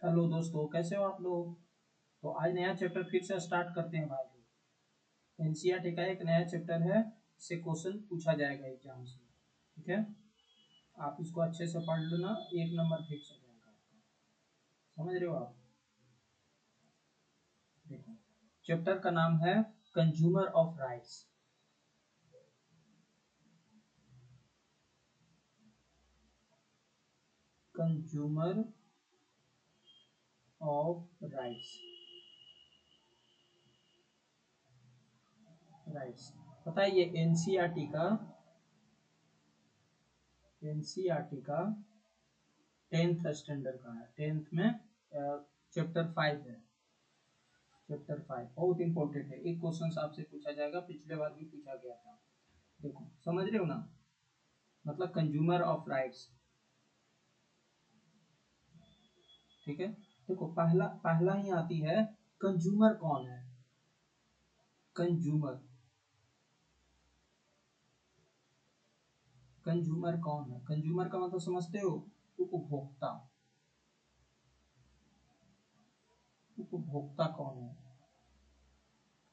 Hello दोस्तों, कैसे हो आप लोग। तो आज नया चैप्टर फिर से स्टार्ट करते हैं भाई लोग। एनसीईआरटी का एक नया चैप्टर है, इससे क्वेश्चन पूछा जाएगा एग्जाम से। ठीक है, आप इसको अच्छे से पढ़ लेना, एक नंबर फिक्स हो जाएगा आपका। समझ रहे हो आप। देखो, चैप्टर का नाम है consumer of rights. Consumer of rights. Rights पता है, ये एनसीईआरटी का 10th स्टैंडर्ड का है। 10th में चैप्टर 5 है। चैप्टर 5 बहुत इंपॉर्टेंट है। एक क्वेश्चन आपसे पूछा जाएगा, पिछले बार भी पूछा गया था। देखो, समझ रहे हो ना, मतलब कंज्यूमर ऑफ राइट्स। ठीक है, देखो पहला पहला ही आती है, कंज्यूमर कौन है। कंज्यूमर, कंज्यूमर कौन है। कंज्यूमर का मतलब समझते हो, उपभोक्ता। उपभोक्ता कौन है।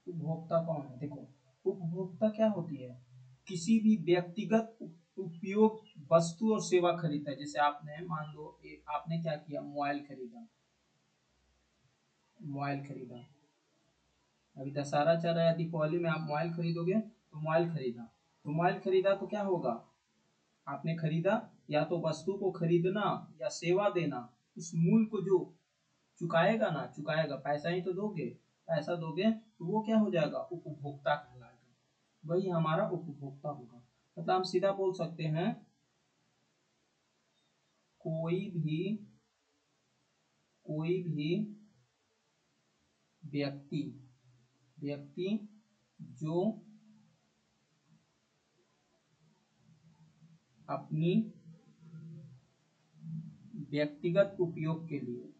उपभोक्ता कौन है, देखो उपभोक्ता क्या होती है, किसी भी व्यक्तिगत उपयोग वस्तु और सेवा खरीदता है। जैसे आपने मान लो आपने क्या किया, मोबाइल खरीदा। मोबाइल खरीदा, अभी दशहरा चल रहा है, दीपावली में आप मोबाइल खरीदोगे, तो मोबाइल खरीदा। तो मोबाइल खरीदा तो क्या होगा, आपने खरीदा, या तो वस्तु को खरीदना या सेवा देना, उस मूल्य को जो चुकाएगा ना, चुकाएगा, पैसा ही तो दोगे। पैसा दोगे तो वो क्या हो जाएगा, उपभोक्ता कहलाएगा। वही हमारा उपभोक्ता होगा। मतलब हम सीधा बोल सकते हैं, कोई भी कोई भी व्यक्ति व्यक्ति जो अपनी व्यक्तिगत उपयोग के लिए,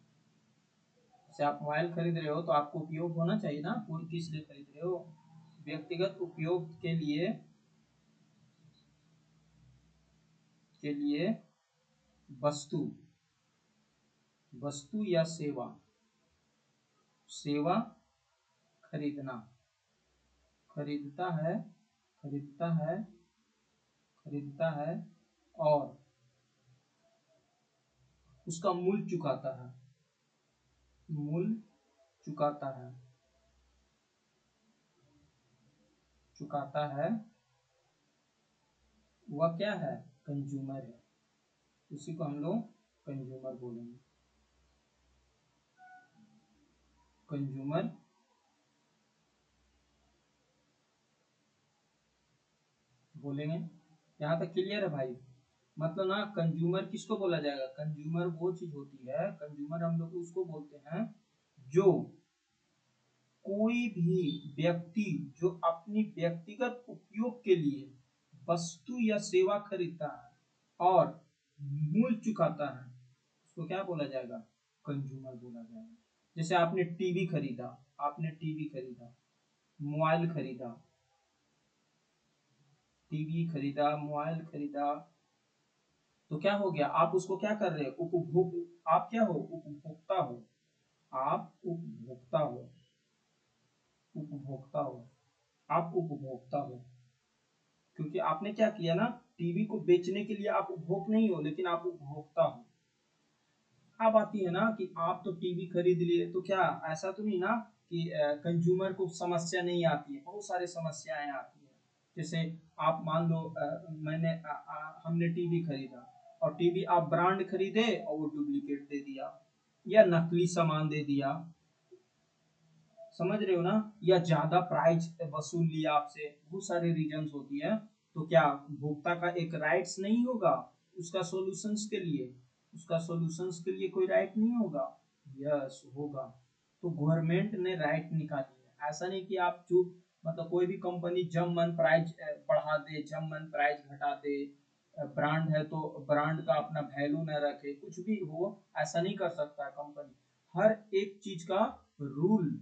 जैसे आप मोबाइल खरीद रहे हो तो आपको उपयोग होना चाहिए ना, पूरी किस लिए खरीद रहे हो, व्यक्तिगत उपयोग के लिए वस्तु वस्तु या सेवा सेवा खरीदना, खरीदता है खरीदता है खरीदता है और उसका मूल्य चुकाता है। मूल्य चुकाता है चुकाता है वह क्या है, कंज्यूमर है। उसी को हम लोग कंज्यूमर बोलेंगे। कंज्यूमर बोलेंगे। यहाँ तक क्लियर है भाई। मतलब ना, कंज्यूमर किसको बोला जाएगा, कंज्यूमर वो चीज होती है, कंज्यूमर हम लोग उसको बोलते हैं जो कोई भी व्यक्ति जो अपनी व्यक्तिगत उपयोग के लिए वस्तु या सेवा खरीदता है और मूल्य चुकाता है, उसको क्या बोला जाएगा, कंज्यूमर बोला जाएगा। जैसे आपने टीवी खरीदा, मोबाइल खरीदा, टीवी खरीदा, मोबाइल खरीदा, तो क्या हो गया, आप उसको क्या कर रहे हो, उपभोग। आप क्या हो, उपभोक्ता हो। आप उपभोक्ता हो उपभोक्ता हो आप उपभोक्ता हो, क्योंकि आपने क्या किया ना, टीवी को बेचने के लिए आप उपभोग नहीं हो, लेकिन आप उपभोक्ता हो। अब आती है ना कि आप तो टीवी खरीद लिए, तो क्या ऐसा तो नहीं ना कि कंज्यूमर को समस्या नहीं आती है, बहुत सारी समस्याएं आती है। जैसे आप मान लो, हमने टीवी खरीदा, और टीवी आप ब्रांड खरीदे और वो डुप्लीकेट दे दिया, या नकली सामान दे दिया। समझ रहे हो ना, या ज्यादा प्राइस वसूल लिया आपसे, बहुत सारे रीजंस होती है। तो क्या उपभोक्ता का एक राइट्स नहीं होगा, उसका सॉल्यूशंस के लिए, कोई राइट नहीं होगा। यस होगा। तो गवर्नमेंट ने राइट निकाली है। ऐसा नहीं कि आप जो, मतलब कोई भी कंपनी जब मन प्राइस बढ़ा दे, जब मन प्राइस घटा दे, ब्रांड है तो ब्रांड का अपना वैल्यू न रखे, कुछ भी हो, ऐसा नहीं कर सकता कंपनी। हर एक चीज का रूल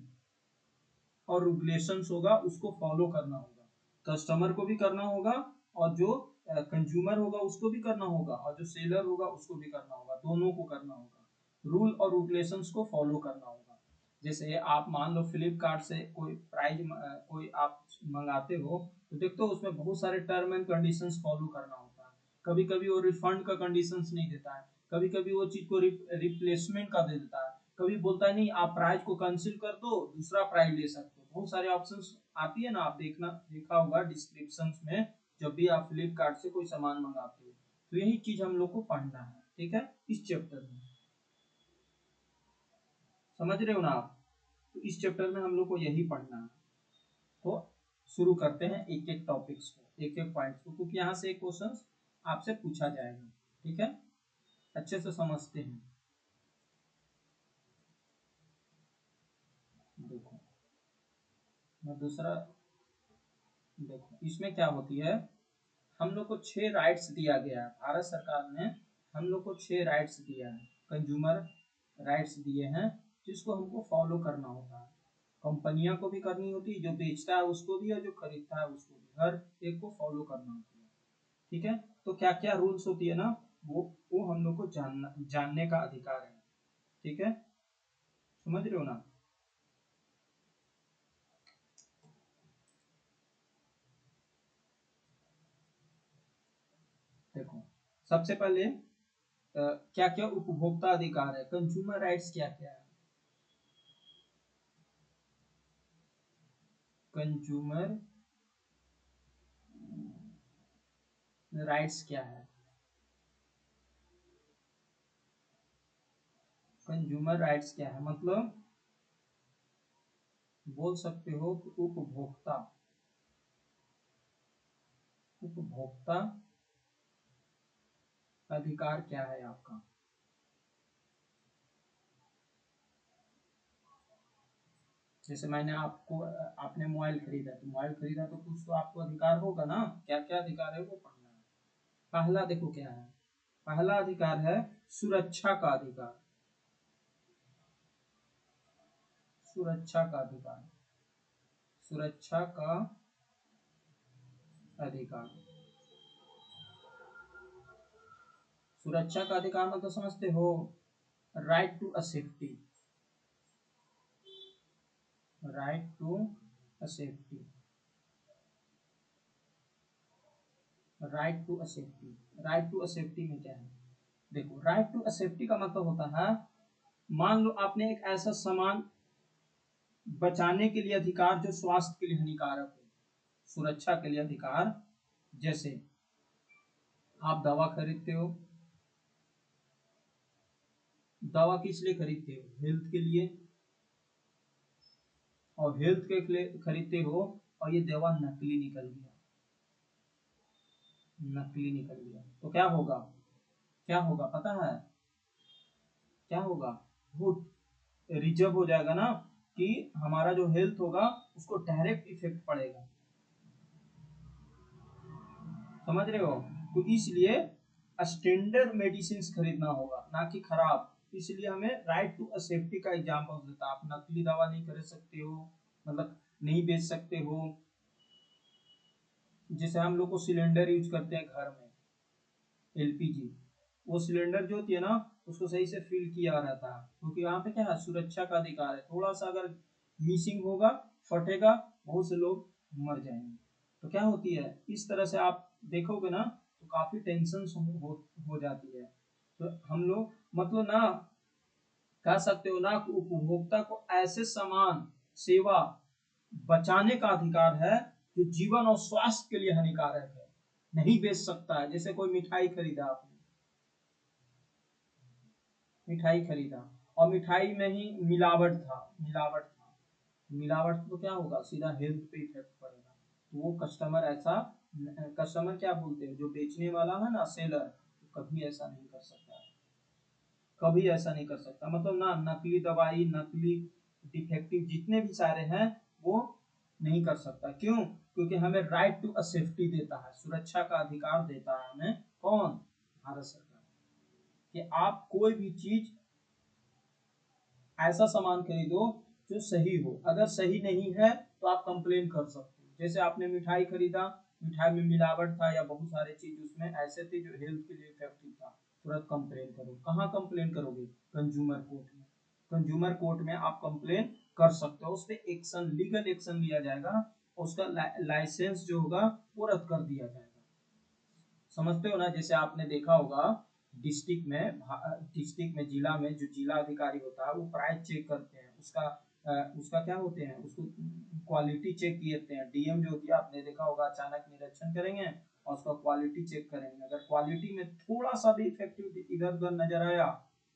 और रेगुलेशंस होगा, उसको फॉलो करना होगा। कस्टमर को भी करना होगा, और जो कंज्यूमर होगा उसको भी करना होगा, और जो सेलर होगा उसको भी करना होगा, दोनों को करना होगा। रूल और रेगुलेशंस को फॉलो करना होगा। जैसे आप मान लो फ्लिपकार्ट से कोई कोई आप मंगाते हो तो देखते हो उसमें बहुत सारे टर्म एंड कंडीशंस फॉलो करना होता है। कभी कभी वो रिफंड का कंडीशंस नहीं देता है, कभी कभी वो चीज को रिप्लेसमेंट का दे देता है, कभी बोलता है नहीं आप प्राइस को कैंसिल कर दो दूसरा प्राइस ले सकते हो। बहुत सारे ऑप्शंस आती है ना, आप देखा होगा डिस्क्रिप्शन में जब भी आप फ्लिपकार्ट से कोई सामान मंगाते हो। तो यही चीज हम लोग को पढ़ना है, ठीक है, इस चैप्टर में। समझ रहे हो ना आप? तो इस चैप्टर में हम लोग को यही पढ़ना है। तो शुरू करते हैं एक एक टॉपिक्स को, एक एक पॉइंट्स को, क्योंकि यहाँ से एक क्वेश्चन आपसे पूछा जाएगा, ठीक है, अच्छे से समझते हैं। देखो मैं दूसरा, देखो इसमें क्या होती है, हम लोग को 6 राइट्स दिया गया है, भारत सरकार ने हम लोग को 6 राइट्स दिया है, कंज्यूमर राइट्स दिए हैं, जिसको हमको फॉलो करना होता है। कंपनियों को भी करनी होती है, जो बेचता है उसको भी और जो खरीदता है उसको भी, हर एक को फॉलो करना होती है, ठीक है। तो क्या क्या रूल्स होती है ना, वो हम लोग को जानने का अधिकार है, ठीक है, समझ रहे हो ना? देखो सबसे पहले क्या क्या उपभोक्ता अधिकार है, कंज्यूमर राइट्स क्या क्या है। कंज्यूमर राइट्स क्या है, कंज्यूमर राइट्स क्या है मतलब बोल सकते हो कि उपभोक्ता, उपभोक्ता अधिकार क्या है आपका। जैसे मैंने आपको आपने मोबाइल खरीदा, तो मोबाइल खरीदा तो कुछ तो आपको अधिकार होगा ना, क्या क्या अधिकार है वो पढ़ना है। पहला देखो क्या है, पहला अधिकार है सुरक्षा का अधिकार, सुरक्षा का अधिकार, सुरक्षा का अधिकार, सुरक्षा का अधिकार मतलब समझते हो, right to a safety, right to a safety, right to a safety, right to a safety में क्या है, देखो राइट टू अ सेफ्टी का मतलब होता है, मान लो आपने एक ऐसा सामान बचाने के लिए अधिकार जो स्वास्थ्य के लिए हानिकारक हो, सुरक्षा के लिए अधिकार। जैसे आप दवा खरीदते हो, दवा किस लिए खरीदते हो, हेल्थ के लिए, और हेल्थ के लिए खरीदते हो और ये दवा नकली निकल गया, नकली निकल गया तो क्या होगा, क्या होगा पता है, क्या होगा, वो रिजर्व हो जाएगा ना, कि हमारा जो हेल्थ होगा उसको डायरेक्ट इफेक्ट पड़ेगा, समझ रहे हो? तो इसलिए स्टैंडर्ड मेडिसिन खरीदना होगा ना कि खराब। इसलिए हमें राइट टू सेफ्टी का एग्जाम्पल देता है, आप नकली दवा नहीं खरीद सकते हो, मतलब नहीं बेच सकते हो। जैसे हम लोग को सिलेंडर यूज करते हैं घर में, एलपीजी, वो सिलेंडर जो होती है ना उसको सही से फिल किया रहता है, क्योंकि यहाँ पे क्या है, सुरक्षा का अधिकार है, थोड़ा सा अगर मिसिंग होगा, फटेगा, बहुत से लोग मर जाएंगे। तो क्या होती है, इस तरह से आप देखोगे ना तो काफी टेंशन हो जाती है। तो हम लोग मतलब ना कह सकते हो ना कि उपभोक्ता को ऐसे सामान सेवा बचाने का अधिकार है जो जीवन और स्वास्थ्य के लिए हानिकारक है, नहीं बेच सकता है। जैसे कोई मिठाई खरीदा आपने, मिठाई खरीदा और मिठाई में ही मिलावट था, मिलावट था, मिलावट तो क्या होगा, सीधा हेल्थ पे इफेक्ट पड़ेगा। तो वो कस्टमर ऐसा, कस्टमर क्या बोलते हैं, जो बेचने वाला है ना सेलर, तो कभी ऐसा नहीं कर सकता, कभी ऐसा नहीं कर सकता, मतलब ना नकली दवाई, नकली डिफेक्टिव जितने भी सारे हैं वो नहीं कर सकता। क्यों? क्योंकि हमें राइट टू अ सेफ्टी देता है, सुरक्षा का अधिकार देता है हमें, कौन, भारत सरकार, कि आप कोई भी चीज ऐसा सामान खरीदो जो सही हो, अगर सही नहीं है तो आप कंप्लेन कर सकते हो। जैसे आपने मिठाई खरीदा, मिठाई में मिलावट था या बहुत सारे चीज उसमें ऐसे थे जो हेल्थ के लिए इफेक्टिव था, तुरंत कंप्लेन करो। कहाँ कंप्लेन करोगे? कंज्यूमर कोर्ट में। कंज्यूमर कोर्ट में आप कंप्लेन कर सकते हो, उस पर एक्शन, लीगल एक्शन लिया जाएगा, उसका लाइसेंस जो होगा वो रद्द कर दिया जाएगा। समझते हो ना? जैसे आपने देखा होगा डिस्ट्रिक्ट में जिला में जो जिला अधिकारी होता है वो प्राइस चेक करते हैं, उसका क्या होते हैं, उसको क्वालिटी चेक किए हैं। डीएम जो होती है, आपने देखा होगा, अचानक निरीक्षण करेंगे और उसका क्वालिटी चेक करेंगे। अगर क्वालिटी में थोड़ा सा भी इफेक्टिव इधर उधर नजर आया,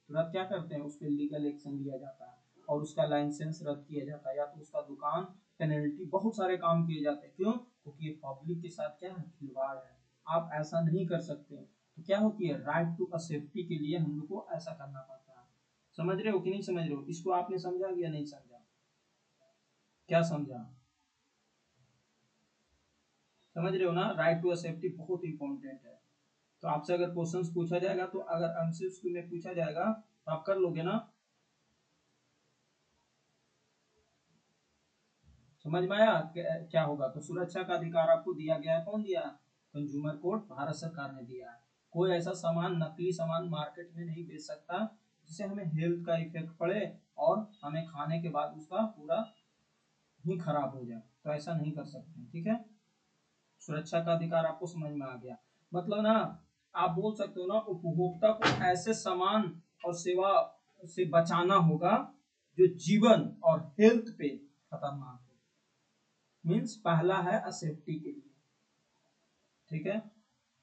तुरंत क्या करते हैं, उस पर लीगल एक्शन लिया जाता है और उसका लाइसेंस रद्द किया जाता है, या तो उसका दुकान, पेनल्टी, बहुत सारे काम किए जाते हैं। क्यों? क्योंकि ये पब्लिक के साथ क्या है, खिलवाड़ है। आप ऐसा नहीं कर सकते। तो क्या होती है, राइट टू सेफ्टी के लिए हम लोग को ऐसा करना पड़ता है। समझ रहे हो कि नहीं समझ रहे हो? इसको आपने समझा या नहीं समझा? क्या समझा? समझ रहे हो ना? राइट टू सेफ्टी बहुत इंपॉर्टेंट है। तो आपसे अगर क्वेश्चंस पूछा जाएगा, तो अगर एमसीक्यू में पूछा जाएगा तो आप कर लोगे ना? समझ में आया क्या होगा? तो सुरक्षा का अधिकार आपको दिया गया है। कौन दिया? कंज्यूमर कोर्ट, भारत सरकार ने दिया है। कोई ऐसा सामान, नकली सामान मार्केट में नहीं बेच सकता जिससे हमें हेल्थ का इफेक्ट पड़े और हमें खाने के बाद उसका पूरा ही खराब हो जाए। तो ऐसा नहीं कर सकते, ठीक है? सुरक्षा का अधिकार आपको समझ में आ गया। मतलब ना, आप बोल सकते हो ना, उपभोक्ता को ऐसे सामान और सेवा से बचाना होगा जो जीवन और हेल्थ पे खतरनाक हो। मीन्स पहला है सेफ्टी के लिए, ठीक है?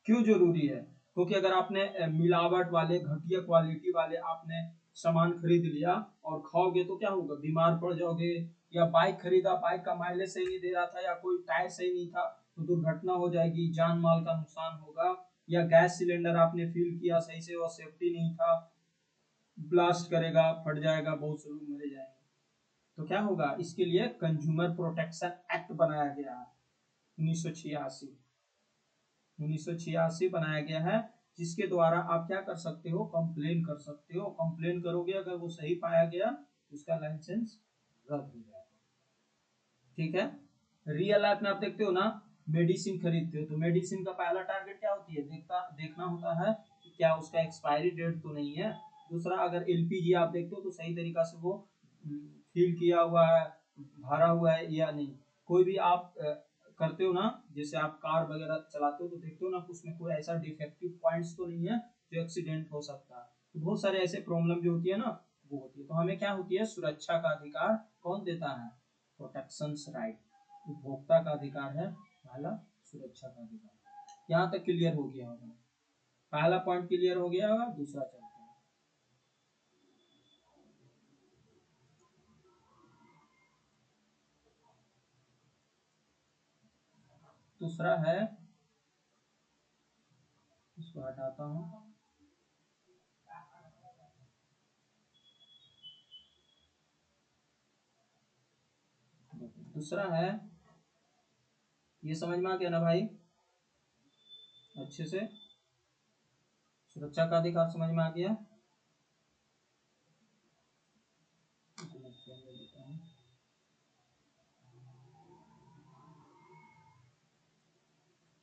क्यों जरूरी है? क्योंकि अगर आपने मिलावट वाले, घटिया क्वालिटी वाले आपने सामान खरीद लिया और खाओगे तो क्या होगा, बीमार पड़ जाओगे। या बाइक खरीदा, बाइक का माइलेज सही नहीं दे रहा था, या कोई टायर सही नहीं था, तो दुर्घटना हो जाएगी, जान माल का नुकसान होगा। या गैस सिलेंडर आपने फिल किया सही से और सेफ्टी नहीं था, ब्लास्ट करेगा, फट जाएगा, बहुत से लोग मरे जाएंगे। तो क्या होगा, इसके लिए कंज्यूमर प्रोटेक्शन एक्ट बनाया गया है, 1986। 1986 बनाया गया है, जिसके द्वारा आप क्या कर सकते हो, कंप्लेन कर सकते हो। कंप्लेन करोगे, अगर वो सही पाया गया, उसका लाइसेंस रद्द हो जाएगा, ठीक है? रियल लाइफ में आप देखते हो ना, मेडिसिन खरीदते हो तो मेडिसिन का पहला टारगेट क्या होती है, देखना होता है कि क्या उसका एक्सपायरी डेट तो नहीं है। दूसरा, अगर एलपीजी आप देखते हो तो सही तरीका से वो फिल किया हुआ है, भरा हुआ है या नहीं। कोई भी आप करते हो ना, जैसे आप कार वगैरह चलाते हो तो देखते हो ना, उसमें कोई ऐसा डिफेक्टिव पॉइंट्स तो नहीं है जो एक्सीडेंट हो सकता है। तो बहुत सारे ऐसे प्रॉब्लम जो होती है ना, वो होती है। तो हमें क्या होती है, सुरक्षा का अधिकार कौन देता है? प्रोटेक्शन राइट, उपभोक्ता का अधिकार है पहला, सुरक्षा का अधिकार। यहाँ तक क्लियर हो गया होगा? पहला पॉइंट क्लियर हो गया होगा, दूसरा चलते हैं। दूसरा है, इसको हटाता हूँ। दूसरा है, ये समझ में आ गया ना भाई, अच्छे से? सुरक्षा का अधिकार समझ में आ गया?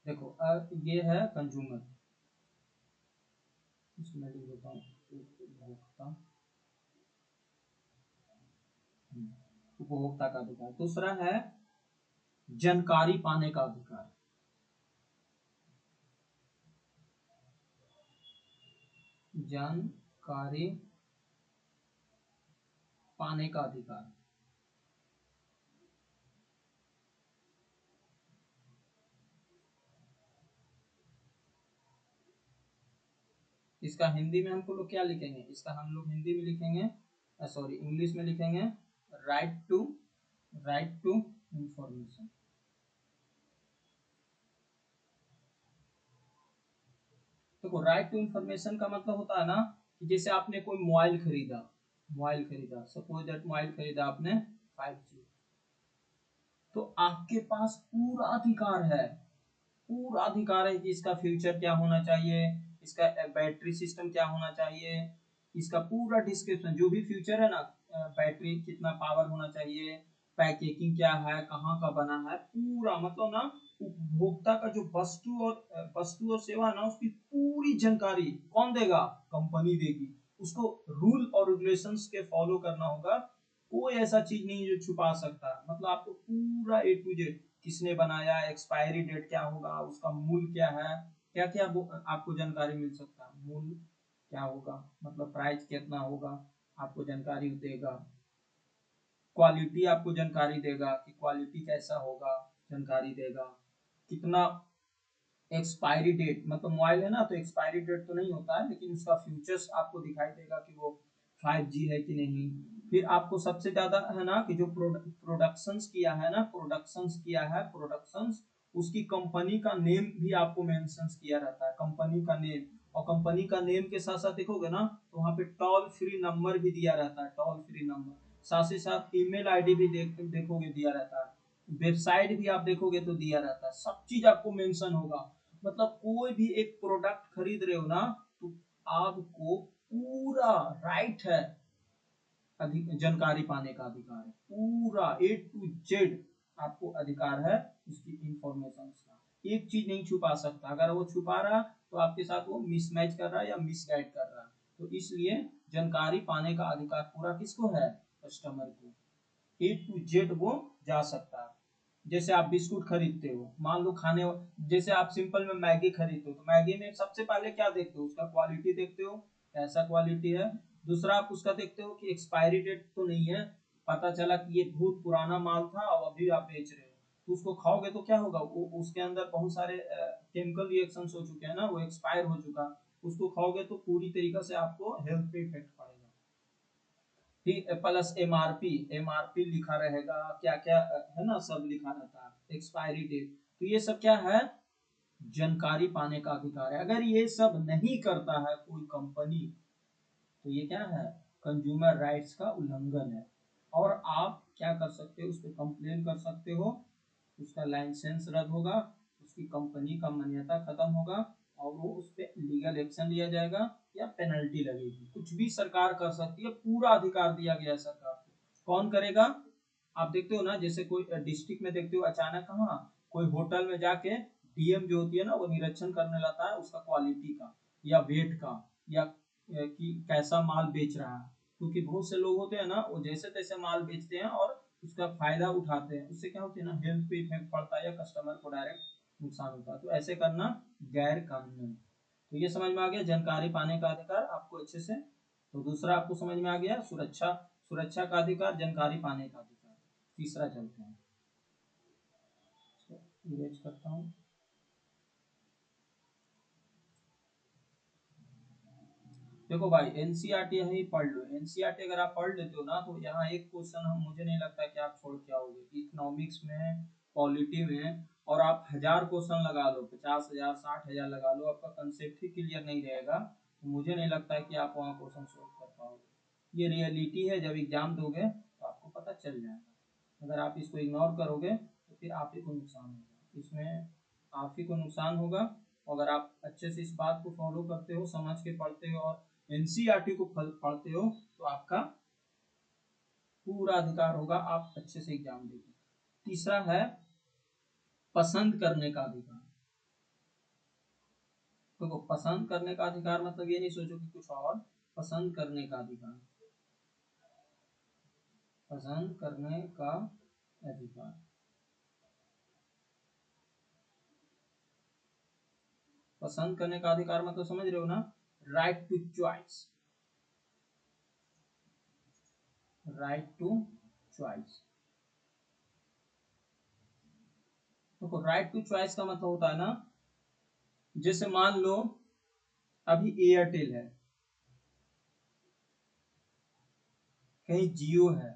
देखो, ये है कंज्यूमर, इसमें लिख देता हूँ उपभोक्ता, उपभोक्ता का अधिकार। दूसरा है जानकारी पाने का अधिकार, जानकारी पाने का अधिकार। इसका हिंदी में हमको लोग क्या लिखेंगे, इसका हम लोग हिंदी में लिखेंगे, सॉरी इंग्लिश में लिखेंगे, राइट टू इंफॉर्मेशन। देखो, राइट टू इंफॉर्मेशन का मतलब होता है ना, कि जैसे आपने कोई मोबाइल खरीदा, सपोज दैट मोबाइल खरीदा आपने 5G, तो आपके पास पूरा अधिकार है कि इसका फ्यूचर क्या होना चाहिए, इसका बैटरी सिस्टम क्या होना चाहिए, इसका पूरा डिस्क्रिप्शन, जो भी फ्यूचर है ना, बैटरी कितना पावर होना चाहिए, पैकेजिंग क्या है, कहाँ का बना है, पूरा मतलब ना, उपभोक्ता का जो वस्तु और सेवा है ना, उसकी पूरी जानकारी कौन देगा? कंपनी देगी। उसको रूल और रेगुलेशंस के फॉलो करना होगा। कोई ऐसा चीज नहीं है जो छुपा सकता है। मतलब आपको पूरा ए टू जेड, किसने बनाया, एक्सपायरी डेट क्या होगा, उसका मूल्य क्या है, क्या क्या आपको जानकारी मिल सकता है। मूल्य क्या होगा, मतलब प्राइस कितना होगा, आपको जानकारी देगा। क्वालिटी आपको जानकारी देगा कि क्वालिटी कैसा होगा, जानकारी देगा। कितना एक्सपायरी डेट, मतलब मोबाइल है ना, तो एक्सपायरी डेट तो नहीं होता है, लेकिन उसका फ्यूचर्स आपको दिखाई देगा कि वो 5G है कि नहीं। फिर आपको सबसे ज्यादा है ना कि जो प्रोडक्शंस किया है ना, प्रोडक्शंस, उसकी कंपनी का नेम भी आपको मेंशंस किया रहता है, कंपनी का नेम। और कंपनी का नेम के साथ साथ देखोगे ना, तो वहाँ पे टोल फ्री नंबर भी दिया रहता है, टोल फ्री नंबर। साथ ही साथ ईमेल आईडी भी देखोगे दिया रहता है, वेबसाइट भी आप देखोगे तो दिया रहता है, सब चीज आपको मेंशन होगा। मतलब कोई भी एक प्रोडक्ट खरीद रहे हो ना, तो आपको पूरा राइट है, अधिक जानकारी पाने का अधिकार है, पूरा ए टू जेड आपको अधिकार है उसकी इंफॉर्मेशन का। एक चीज नहीं छुपा सकता, अगर वो छुपा रहा तो आपके साथ वो मिसमैच कर रहा है या मिसगाइड कर रहा है। तो इसलिए जानकारी पाने का अधिकार पूरा किसको है? कस्टमर को। ए टू जेड वो जा सकता है। जैसे आप बिस्कुट खरीदते हो, मान लो खाने, जैसे आप सिंपल में मैगी खरीदते हो, तो मैगी में सबसे पहले क्या देखते हो? उसका क्वालिटी देखते हो, कैसा क्वालिटी है। दूसरा आप उसका देखते हो कि एक्सपायरी डेट तो नहीं है। पता चला कि ये बहुत पुराना माल था और अभी आप बेच रहे हो, तो उसको खाओगे तो क्या होगा? वो उसके अंदर बहुत सारे केमिकल रिएक्शंस हो चुके हैं ना, वो एक्सपायर हो चुका। उसको खाओगे तो पूरी तरीके से आपको हेल्थ पे इफेक्ट पड़ेगा। ठीक, प्लस एमआरपी, एमआरपी लिखा रहेगा, क्या क्या है ना, सब लिखा रहता है, एक्सपायरी डेट। तो ये सब क्या है? जानकारी पाने का अधिकार है। अगर ये सब नहीं करता है कोई कंपनी, तो ये क्या है? कंज्यूमर राइट्स का उल्लंघन है। और आप क्या कर सकते हो? उस पर कंप्लेन कर सकते हो, उसका लाइसेंस रद्द होगा, उसकी कंपनी का मान्यता खत्म होगा, और वो उस पर लीगल एक्शन लिया जाएगा या पेनल्टी लगेगी। कुछ भी सरकार कर सकती है, पूरा अधिकार दिया गया है सरकार को। कौन करेगा? आप देखते हो ना, जैसे कोई डिस्ट्रिक्ट में देखते हो, अचानक कहाँ कोई होटल में जाके डीएम जो होती है ना, वो निरीक्षण करने लगता है उसका क्वालिटी का या वेट का, या कि कैसा माल बेच रहा है। क्योंकि बहुत से लोग होते हैं ना, वो जैसे तैसे माल बेचते हैं और उसका फायदा उठाते हैं। उससे क्या होती है ना, हेल्थ पे इफेक्ट पड़ता है या कस्टमर को डायरेक्ट नुकसान होता है। तो ऐसे करना गैर कानूनी है। तो ये समझ में आ गया जानकारी पाने का अधिकार आपको अच्छे से। तो दूसरा आपको समझ में आ गया, सुरक्षा, सुरक्षा का अधिकार, जानकारी पाने का अधिकार। तीसरा चलते हैं, इरेज करता हूँ। देखो भाई, एनसीईआरटी यही पढ़ लो। एनसीईआरटी अगर आप पढ़ लेते हो ना, तो यहाँ एक क्वेश्चन हम, मुझे नहीं लगता कि आप छोड़ के आओगे। इकोनॉमिक्स में, पॉलिटी में, और आप 1000 क्वेश्चन लगा लो, 50,000 60,000 लगा लो, आपका कंसेप्ट ही क्लियर नहीं रहेगा, तो मुझे नहीं लगता है कि आप वहाँ क्वेश्चन सोल्व कर पाओगे। ये रियलिटी है, जब एग्जाम दोगे तो आपको पता चल जाएगा। अगर आप इसको इग्नोर करोगे तो फिर आप ही को नुकसान होगा, इसमें आप ही को नुकसान होगा। अगर आप अच्छे से इस बात को फॉलो करते हो, समझ के पढ़ते हो और एनसीईआरटी को पढ़ते हो, तो आपका पूरा अधिकार होगा, आप अच्छे से एग्जाम देंगे। तीसरा है पसंद करने का अधिकार। तो पसंद करने का अधिकार मतलब ये नहीं सोचो कि कुछ और, पसंद करने का अधिकार, पसंद करने का अधिकार। पसंद करने का अधिकार मतलब समझ रहे हो ना, right to choice, right to choice. तो राइट टू चॉइस का मतलब होता है ना, जैसे मान लो अभी एयरटेल है, कहीं जियो है,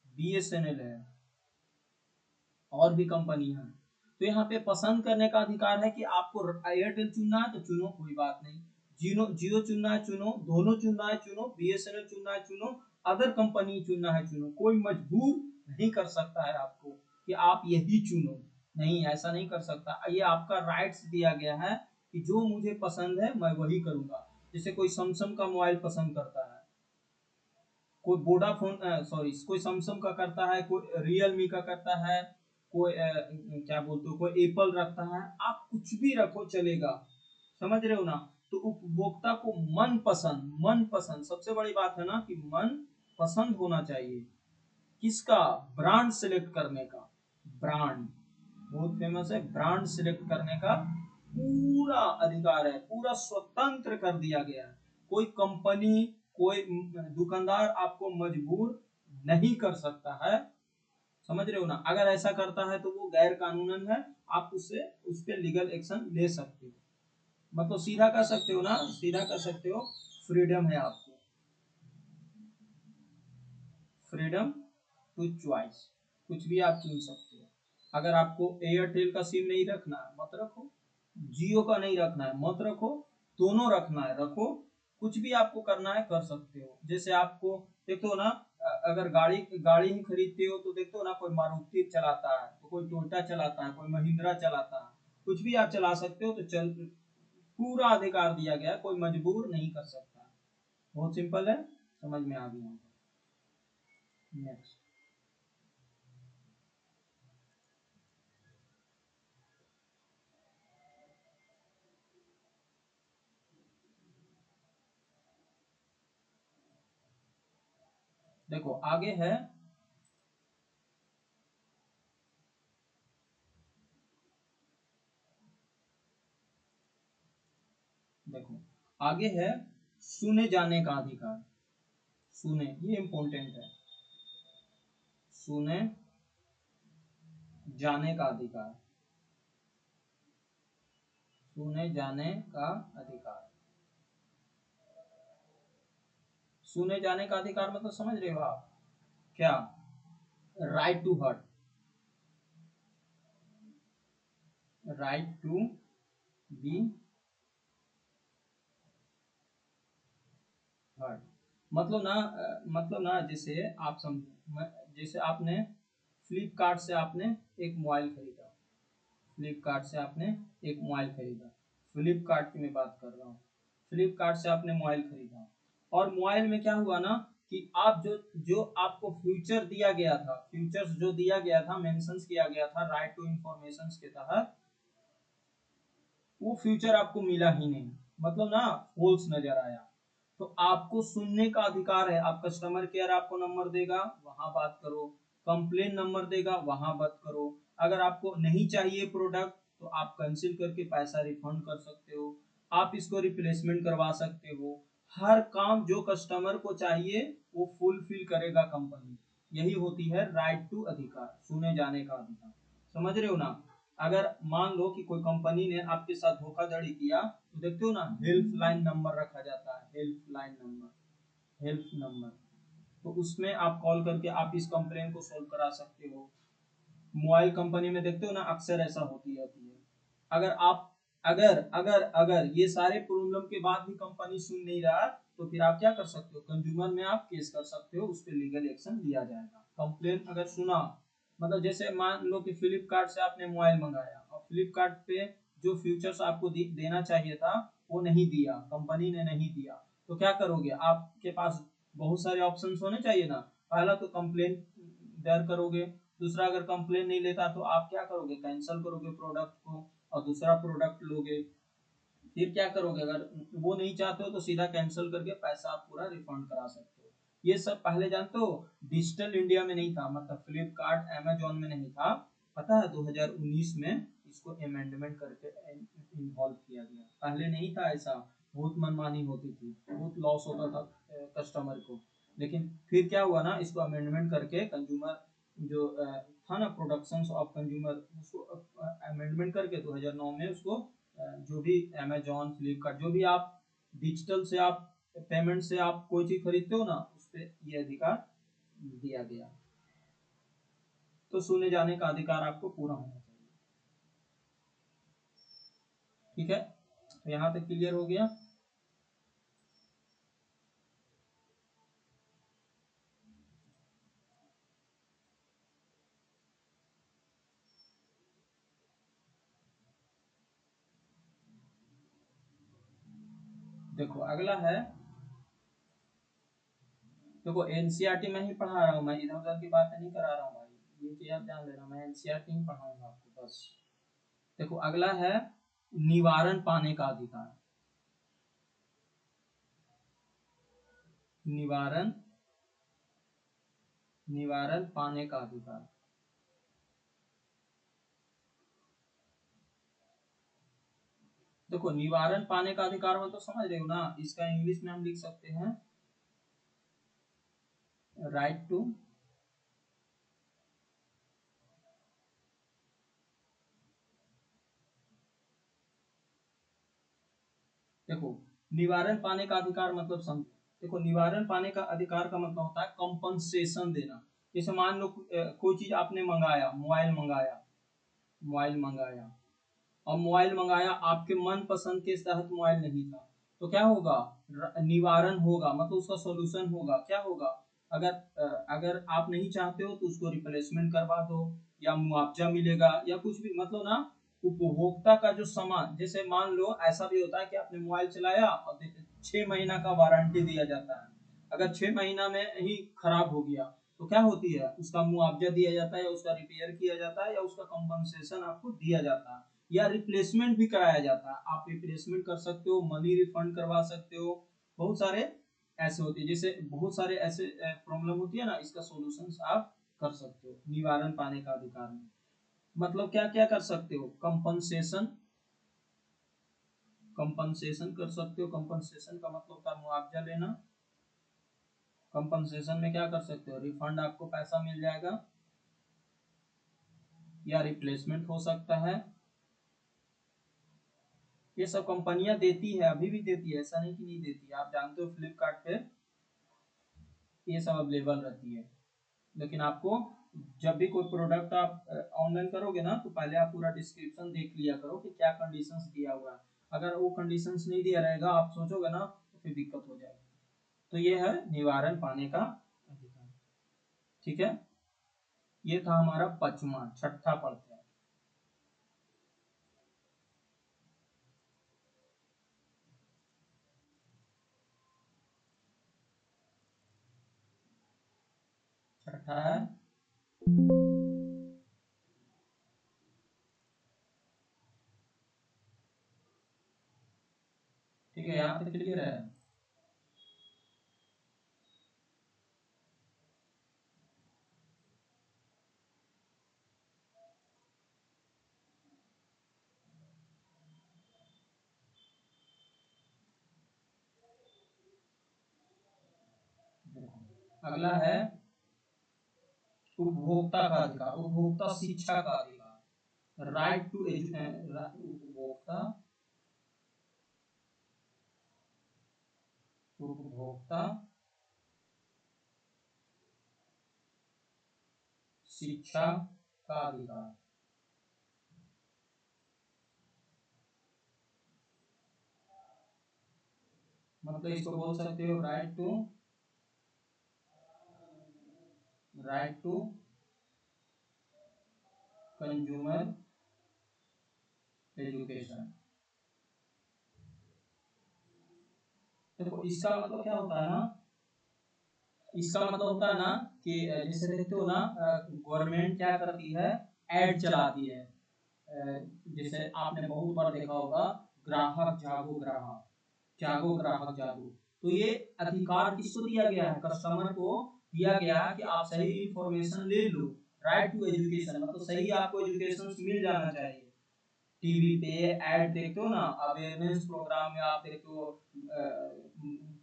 बीएसएनएल है, और भी कंपनी है। तो यहाँ पे पसंद करने का अधिकार है कि आपको एयरटेल चुनना है तो चुनो, कोई बात नहीं। जियो जियो चुनना है चुनो, दोनों चुनना है चुनो, बीएसएनएल चुनना है चुनो, अदर कंपनी चुनना है चुनो। कोई मजबूर नहीं कर सकता है आपको कि आप यही चुनो, नहीं, ऐसा नहीं कर सकता। ये आपका राइट्स दिया गया है कि जो मुझे पसंद है मैं वही करूंगा। जैसे कोई सैमसंग का मोबाइल पसंद करता है, कोई वोडाफोन, सॉरी, कोई सैमसंग का करता है, कोई रियलमी का करता है, कोई क्या बोलते हो, कोई एप्पल रखता है, आप कुछ भी रखो चलेगा, समझ रहे हो ना। तो उपभोक्ता को मन पसंद सबसे बड़ी बात है ना कि मन पसंद होना चाहिए, किसका, ब्रांड सिलेक्ट करने का, ब्रांड बहुत फेमस है, ब्रांड सिलेक्ट करने का पूरा अधिकार है, पूरा स्वतंत्र कर दिया गया है। कोई कंपनी, कोई दुकानदार आपको मजबूर नहीं कर सकता है, समझ रहे हो ना। अगर ऐसा करता है तो वो गैर कानूनन है, आप उससे उस पर लीगल एक्शन ले सकते हो, मतलब सीधा कर सकते हो ना, सीधा कर सकते हो, फ्रीडम है आपको, फ्रीडम टू चॉइस, कुछ भी आप चुन सकते हो। अगर आपको एयरटेल का सिम नहीं रखना है मत रखो, जियो का नहीं रखना है मत रखो, दोनों रखना है रखो, कुछ भी आपको करना है कर सकते हो। जैसे आपको देखते हो ना, अगर गाड़ी गाड़ी ही खरीदते हो तो देखते हो ना, कोई मारुति चलाता है तो कोई टोयोटा चलाता है, कोई महिंद्रा चलाता है, कुछ भी आप चला सकते हो, तो चल पूरा अधिकार दिया गया, कोई मजबूर नहीं कर सकता। बहुत सिंपल है, समझ में आ गया। नेक्स्ट देखो आगे है, देखो आगे है सुने जाने का अधिकार, सुने ये इम्पोर्टेंट है, सुने जाने का अधिकार, सुने जाने का अधिकार, सुने जाने का अधिकार मतलब समझ रहे हो आप क्या, right to hurt, right to be hurt, मतलब ना मतलब ना जैसे आप समझो, जैसे आपने फ्लिपकार्ट से आपने एक मोबाइल खरीदा, फ्लिपकार्ट से आपने एक मोबाइल खरीदा, फ्लिपकार्ट की मैं बात कर रहा हूँ, फ्लिपकार्ट से आपने मोबाइल खरीदा, और मोबाइल में क्या हुआ ना कि आप जो जो आपको फ्यूचर दिया गया था, फ्यूचर्स जो दिया गया था, मेंशंस किया गया था राइट टू इंफॉर्मेशन के तहत, वो फ्यूचर आपको मिला ही नहीं, मतलब ना फॉल्स नजर आया, तो आपको सुनने का अधिकार है। आप कस्टमर केयर आपको नंबर देगा, वहां बात करो, कंप्लेन नंबर देगा, वहां बात करो। अगर आपको नहीं चाहिए प्रोडक्ट तो आप कैंसिल करके पैसा रिफंड कर सकते हो, आप इसको रिप्लेसमेंट करवा सकते हो, हर काम जो कस्टमर को चाहिए वो फुलफिल करेगा कंपनी। यही होती है राइट टू अधिकार, सुने जाने का अधिकार, समझ रहे हो ना। अगर मान लो कि कोई कंपनी ने आपके साथ धोखाधड़ी किया, तो देखते हो ना हेल्पलाइन नंबर रखा जाता है, हेल्पलाइन नंबर, हेल्प नंबर, तो उसमें आप कॉल करके आप इस कंप्लेन को सोल्व करा सकते हो। मोबाइल कंपनी में देखते हो ना अक्सर ऐसा होती रहती है। अगर आप अगर अगर अगर ये सारे प्रॉब्लम के बाद भी कंपनी सुन नहीं रहा, तो फिर आप क्या कर सकते हो, कंज्यूमर में आप केस कर सकते हो, उस पर लीगल एक्शन लिया जाएगा। कंप्लेन अगर सुना, मतलब जैसे मान लो कि फ्लिपकार्ट से आपने मोबाइल मंगाया और फ्लिपकार्ट पे जो फीचर्स आपको देना चाहिए था वो नहीं दिया, कंपनी ने नहीं दिया, तो क्या करोगे, आपके पास बहुत सारे ऑप्शंस होने चाहिए ना। पहला तो कंप्लेन दर्ज करोगे, दूसरा अगर कंप्लेन नहीं लेता तो आप क्या करोगे, कैंसिल करोगे प्रोडक्ट को और दूसरा प्रोडक्ट लोगे। फिर क्या करोगे, अगर वो नहीं चाहते हो तो सीधा कैंसिल करके पैसा आप पूरा रिफंड करा सकते हो। ये सब पहले जानते हो डिजिटल इंडिया में नहीं था, मतलब फ्लिपकार्ट अमेजोन में नहीं था, पता है 2019 में इसको अमेंडमेंट करके इन्वॉल्व किया गया, पहले नहीं था ऐसा। बहुत मनमानी होती थी, बहुत लॉस होता था कस्टमर को, लेकिन फिर क्या हुआ ना, इसको अमेंडमेंट करके कंज्यूमर जो था ना, प्रोडक्शंस ऑफ कंज्यूमर, उसको अमेंडमेंट करके 2009 में उसको जो भी अमेजोन फ्लिपकार्ट जो भी आप डिजिटल से आप पेमेंट से आप कोई चीज खरीदते हो ना, उस पर ये अधिकार दिया गया। तो सुने जाने का अधिकार आपको पूरा होना चाहिए, ठीक है। तो यहाँ तक क्लियर हो गया। देखो अगला है, देखो एनसीईआरटी में ही पढ़ा रहा हूँ मैं, इधर उधर की बात नहीं करा रहा हूँ भाई, ये चीज आप जान लेना, मैं एनसीईआरटी नहीं पढ़ाऊंगा आपको बस। देखो अगला है निवारण पाने का अधिकार। निवारण निवारण पाने का अधिकार। देखो निवारण पाने का अधिकार में तो समझ रहे हो ना, इसका इंग्लिश में हम लिख सकते हैं राइट टू देखो निवारण पाने का अधिकार मतलब समझो। देखो निवारण पाने का अधिकार का मतलब होता है कंपनसेशन देना। जैसे मान लो कोई चीज आपने मंगाया, मोबाइल मंगाया और मोबाइल मंगाया, आपके मन पसंद के तहत मोबाइल नहीं था, तो क्या होगा, निवारण होगा, मतलब उसका सॉल्यूशन होगा। क्या होगा, अगर अगर आप नहीं चाहते हो तो उसको रिप्लेसमेंट करवा दो, या मुआवजा मिलेगा, या कुछ भी, मतलब ना उपभोक्ता का जो सामान, जैसे मान लो ऐसा भी होता है कि आपने मोबाइल चलाया और 6 महीना का वारंटी दिया जाता है। अगर 6 महीना में ही खराब हो गया तो क्या होती है, उसका मुआवजा दिया जाता है, या उसका रिपेयर किया जाता है, या उसका कंपनसेशन आपको दिया जाता है, या रिप्लेसमेंट भी कराया जाता है। आप रिप्लेसमेंट कर सकते हो, मनी रिफंड करवा सकते हो, बहुत सारे ऐसे होते हैं। जैसे बहुत सारे ऐसे प्रॉब्लम होती है ना, इसका सॉल्यूशंस आप कर सकते हो निवारण पाने का अधिकार में। मतलब क्या क्या कर सकते हो, कंपनसेशन कंपनसेशन कर सकते हो। कंपनसेशन का मतलब होता है मुआवजा लेना। कंपनसेशन में क्या कर सकते हो, रिफंड, आपको पैसा मिल जाएगा, या रिप्लेसमेंट हो सकता है। ये सब कंपनियां देती है, अभी भी देती है, ऐसा नहीं कि नहीं देती है। आप जानते हो फ्लिपकार्ट पे ये सब अवेलेबल रहती है। लेकिन आपको जब भी कोई प्रोडक्ट आप ऑनलाइन करोगे ना, तो पहले आप पूरा डिस्क्रिप्शन देख लिया करो कि क्या कंडीशंस दिया हुआ है। अगर वो कंडीशंस नहीं दिया रहेगा, आप सोचोगे ना, तो फिर दिक्कत हो जाएगी। तो ये है निवारण पाने का अधिकार। ठीक है, ये था हमारा पचवां। छठा पढ़ते हैं। छठा है, ठीक है, यहाँ तक क्लियर है। अगला है उपभोक्ता का अधिकार, उपभोक्ता शिक्षा का अधिकार। राइट टू उपभोक्ता उपभोक्ता शिक्षा का अधिकार। मतलब इसको बोल सकते हो राइट टू कंज्यूमर एजुकेशन। देखो इसका मतलब क्या होता है ना, इसका मतलब होता है ना कि जैसे देखते हो ना, गवर्नमेंट क्या करती है, एड चलाती है। जैसे आपने बहुत बार देखा होगा, ग्राहक जागो, ग्राहक जागो। तो ये अधिकार किसको दिया गया है, कस्टमर को दिया गया है कि आप सही इंफॉर्मेशन ले लो। राइट टू एजुकेशन मतलब सही आपको एजुकेशन मिल जाना चाहिए। टीवी पे ऐड देखते हो ना, अवेयरनेस प्रोग्राम में आप देखते हो,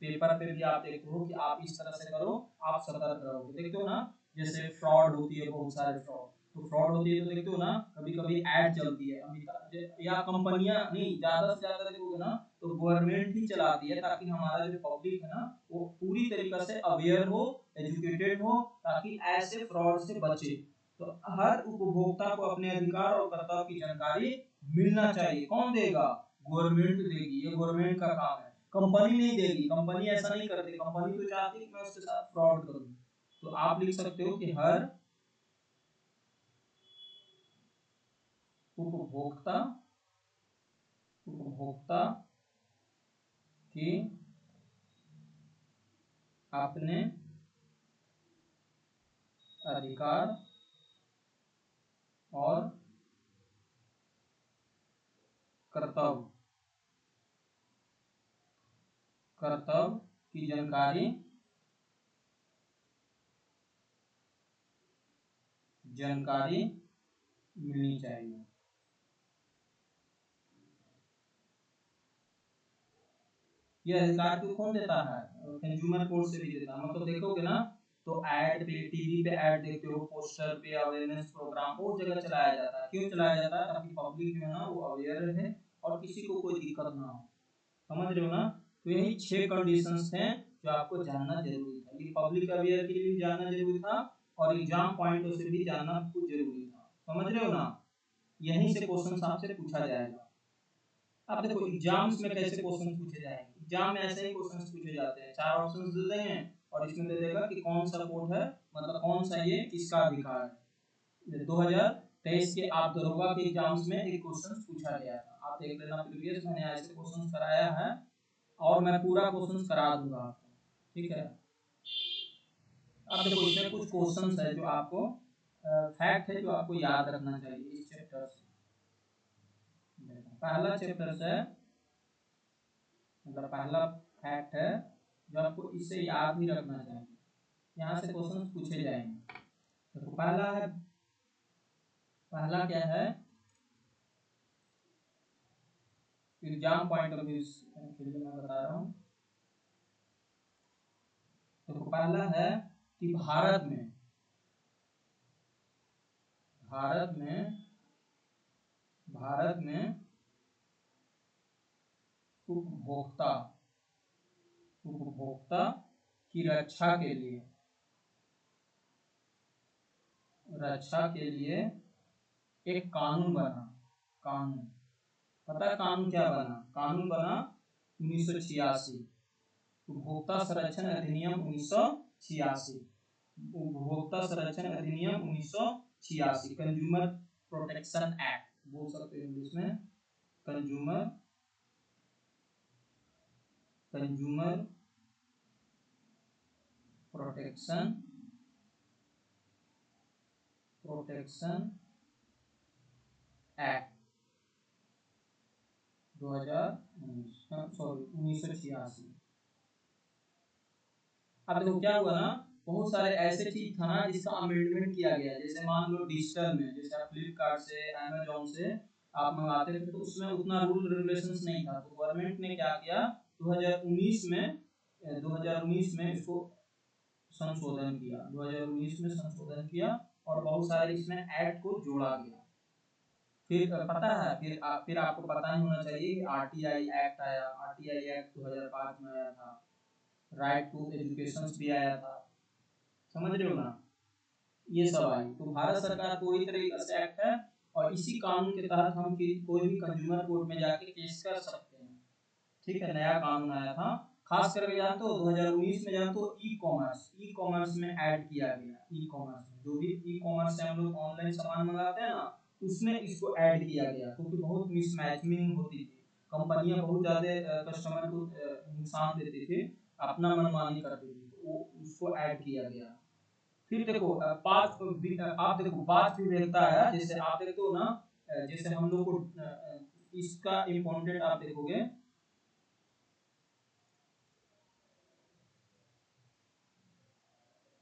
पेपर पे भी आप देखते हो कि आप इस तरह से करो, आप सतर्क रहोगे। देखते हो ना, जैसे फ्रॉड होती है, बहुत सारे फ्रॉड, तो फ्रॉड होती है तो देखते हो ना, कभी कभी ऐड चलती है, या कंपनियां नहीं, ज्यादा से ज्यादा देखोगे ना तो गवर्नमेंट ही चलाती है, ताकि हमारा जो पब्लिक है ना, वो पूरी तरीके से अवेयर हो, एजुकेटेड हो, ताकि ऐसे फ्रॉड से बचे। तो हर उपभोक्ता को अपने अधिकार और कर्तव्य की जानकारी मिलना चाहिए। कौन देगा, गवर्नमेंट देगी, ये गवर्नमेंट का काम है, कंपनी नहीं देगी। कंपनी ऐसा नहीं करती, कंपनी तो चाहती है कि मैं उसके साथ फ्रॉड करूं। तो आप लिख सकते हो कि हर उपभोक्ता उपभोक्ता की अपने अधिकार और कर्तव्य की जानकारी मिलनी चाहिए। ये अधिकार को कौन देता है? कंज्यूमर कोर्ट से भी देता है। मतलब देखोगे ना तो ऐड पे, टीवी पे ऐड देखते हो, पोस्टर पे, अवेयरनेस प्रोग्राम बहुत जगह चलाया जाता है। क्यों चलाया जाता है? ताकि पब्लिक जो है ना वो अवेयर रहे और किसी को कोई दिक्कत ना हो। समझ रहे हो ना? तो यही 6 कंडीशंस हैं जो आपको जानना जरूरी था। ये पब्लिक अवेयर के लिए भी जानना जरूरी था और एग्जाम पॉइंट से भी जानना बहुत जरूरी था। समझ रहे हो ना? यहीं से क्वेश्चन आपसे पूछा जाएगा। अब देखो एग्जाम्स में कैसे क्वेश्चन पूछे जाएंगे। एग्जाम में ऐसे ही क्वेश्चन पूछे जाते हैं। 4 ऑप्शंस दे देंगे और इसमें दे देगा कि कौन सा कोड है, मतलब कौन सा ये किसका अधिकार है। 2023 के आप दरोगा के एग्जाम्स में एक क्वेश्चन पूछा गया था, आप देख लेना प्रीवियस, मैंने ऐसे क्वेश्चन कराया है और मैं पूरा क्वेश्चन करा दूंगा आपको, ठीक है। अब देखो इसमें कुछ क्वेश्चंस है जो आपको फैक्ट है जो आपको याद रखना चाहिए इस चैप्टर से। पहला चैप्टर है, मतलब पहला फैक्ट है जो आपको इससे याद ही रखना चाहिए। यहाँ से क्वेश्चन पूछे जाएंगे। तो पहला है, पहला क्या है एग्जाम पॉइंट ऑफ व्यू के लिए मैं बता रहा हूँ। तो पहला है कि भारत में उपभोक्ता की रक्षा के लिए एक कानून बना। कानून, पता है कानून क्या बना? कानून बना 1986, उपभोक्ता संरक्षण अधिनियम 1986। उपभोक्ता संरक्षण अधिनियम 1986, कंज्यूमर प्रोटेक्शन एक्ट बोल सकते हैं इंग्लिश में। Consumer protection act 1986। अब देखो क्या हुआ ना, बहुत सारे ऐसे चीज था ना जिसका अमेंडमेंट किया गया। जैसे मान लो डिजिटल में, जैसे आप फ्लिपकार्ट से, अमेज़न से आप मंगाते थे तो उसमें उतना रूल रेगुलेशंस नहीं था। तो गवर्नमेंट ने क्या किया 2019 में इसको संशोधन किया। 2019 में संशोधन किया और बहुत सारे इसमें एक्ट को जोड़ा गया। फिर पता है, फिर आपको पता ही होना चाहिए कि आरटीआई एक्ट आया। आरटीआई एक्ट 2005 में आया था। राइट टू एजुकेशन भी आया था। समझ रहे हो ना? ये सब आई। तो भारत सरकार को इस तरह का एक्ट है और इसी कानून के तहत हम कोई भी कंज्यूमर कोर्ट में जाके केस कर सकते हैं, ठीक है। नया कानून आया था, खास करके जानते हो 2019 में जानते हो ई कॉमर्स में ऐड किया गया। ई कॉमर्स में जो भी ई कॉमर्स से हम लोग ऑनलाइन सामान मंगाते हैं ना, उसमें इसको ऐड किया गया क्योंकि बहुत मिसमैचिंग होती थी। कंपनियां बहुत ज्यादा कस्टमर को नुकसान देती थी, अपना मनमानी करती थी, तो वो उसको ऐड किया गया। फिर देखो आप देखो पांच विविधता है। जैसे आप देखते हो ना, जैसे हम लोग को इसका इम्पोर्टेंट आप देखोगे,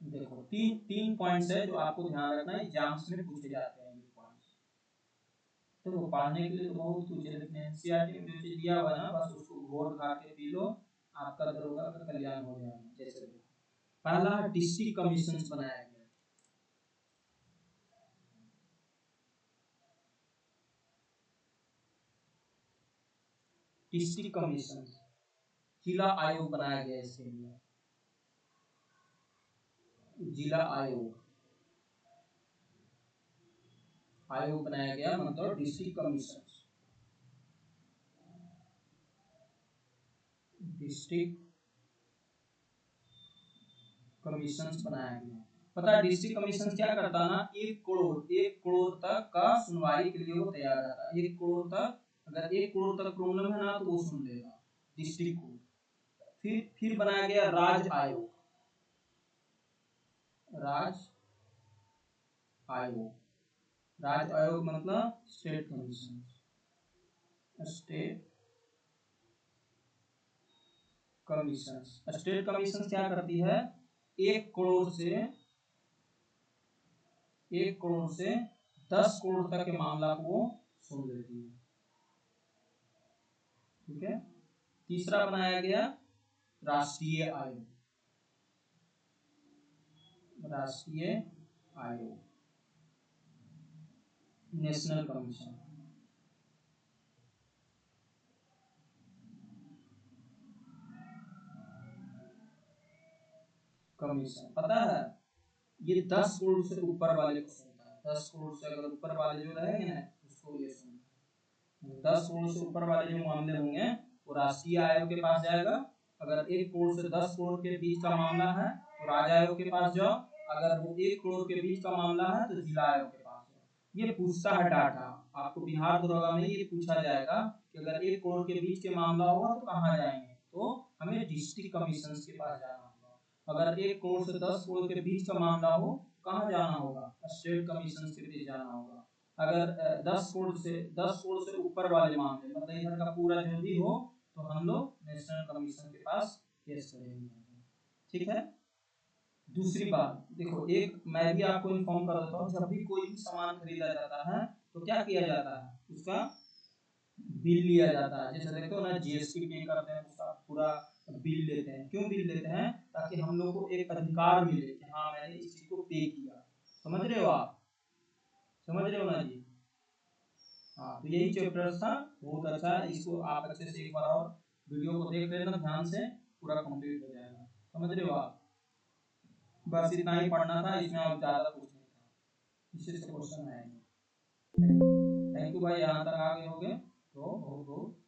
देखो तीन पॉइंट्स है जो आपको ध्यान रखना है, एग्जाम्स में पूछे जाते हैं ये पॉइंट्स। तो वो पढ़ने के लिए तो बहुत कुछ है, लेकिन एनसीईआरटी में जो चीज दिया हुआ है ना, बस उसको घोट घाट के पी लो, आपका दरोगा का कल्याण हो जाएगा। जैसे पहला डिस्ट्रिक्ट कमीशन बनाया गया। डिस्ट्रिक्ट कमीशन, जिला आयोग बनाया गया इसके लिए। जिला आयोग बनाया गया, मतलब डिस्ट्रिक्ट कमीशन। डिस्ट्रिक्ट कमीशन बनाया गया। पता है डिस्ट्रिक्ट कमीशन क्या करता ना, 1 करोड़ तक का सुनवाई के लिए वो तैयार रहता है। 1 करोड़ तक, अगर 1 करोड़ तक प्रॉब्लम है ना तो वो सुन लेगा डिस्ट्रिक्ट को। फिर बनाया गया राज्य आयोग। राज्य आयोग राज्य आयोग मतलब state commission. State commission, state commission क्या करती है, 1 करोड़ से 10 करोड़ तक के मामला को वो सुन लेती है। ठीक है। तीसरा बनाया गया राष्ट्रीय आयोग। राष्ट्रीय आयोग, नेशनल कमीशन। कमीशन पता है, ये 10 करोड़ से ऊपर वाले को सुनता है। 10 करोड़ से अगर ऊपर वाले जो रहेंगे ना उसको ये सुनता है। 10 करोड़ से ऊपर वाले जो मामले होंगे वो राष्ट्रीय आयोग के पास जाएगा। अगर 1 करोड़ से 10 करोड़ के बीच का मामला है तो राज्य आयोग के पास जाओ। अगर वो 1 करोड़ के बीच का मामला है तो जिला आयोग के पास जाओ। ये पूछता है डाटा, आपको बिहार दरोगा में ये पूछा जाएगा कि अगर 1 करोड़ के बीच के मामला होगा तो कहाँ जाएंगे, तो हमें डिस्ट्रिक्ट कमीशन के पास जाना होगा। अगर 1 करोड़ से 10 करोड़ के बीच का मामला हो कहाँ जाना होगा, स्टेट कमीशन के पास जाना होगा। अगर 10 करोड़ से ऊपर वाले मामले मतलब इधर का पूरा जो भी हो तो हम लोग नेशनल कमीशन के पास केस करेंगे। ठीक है। दूसरी बात देखो, एक मैं भी आपको इन्फॉर्म कर देता हूँ, जब भी कोई भी सामान खरीदा जाता है तो क्या किया जाता है, उसका बिल लिया जाता है। जैसे देखो ना, जीएसटी पे करते हैं उसका पूरा बिल लेते हैं। क्यों बिल लेते हैं, ताकि हम लोग को एक अधिकार मिले कि हाँ मैंने इस चीज को पे किया। समझ रहे हो आप, समझ रहे हो ना जी। हाँ, तो यही चैप्टर था, बहुत अच्छा है। इसको आप अच्छे से एक बार और वीडियो को देख लेना ध्यान से, पूरा कंप्लीट हो जाएगा। समझ रहे हो आप, बस इतना ही पढ़ना था, इसमें और ज्यादा कुछ नहीं था, इससे क्वेश्चन आएंगे। थैंक यू भाई, यहाँ तक आगे हो गए तो बहुत बहुत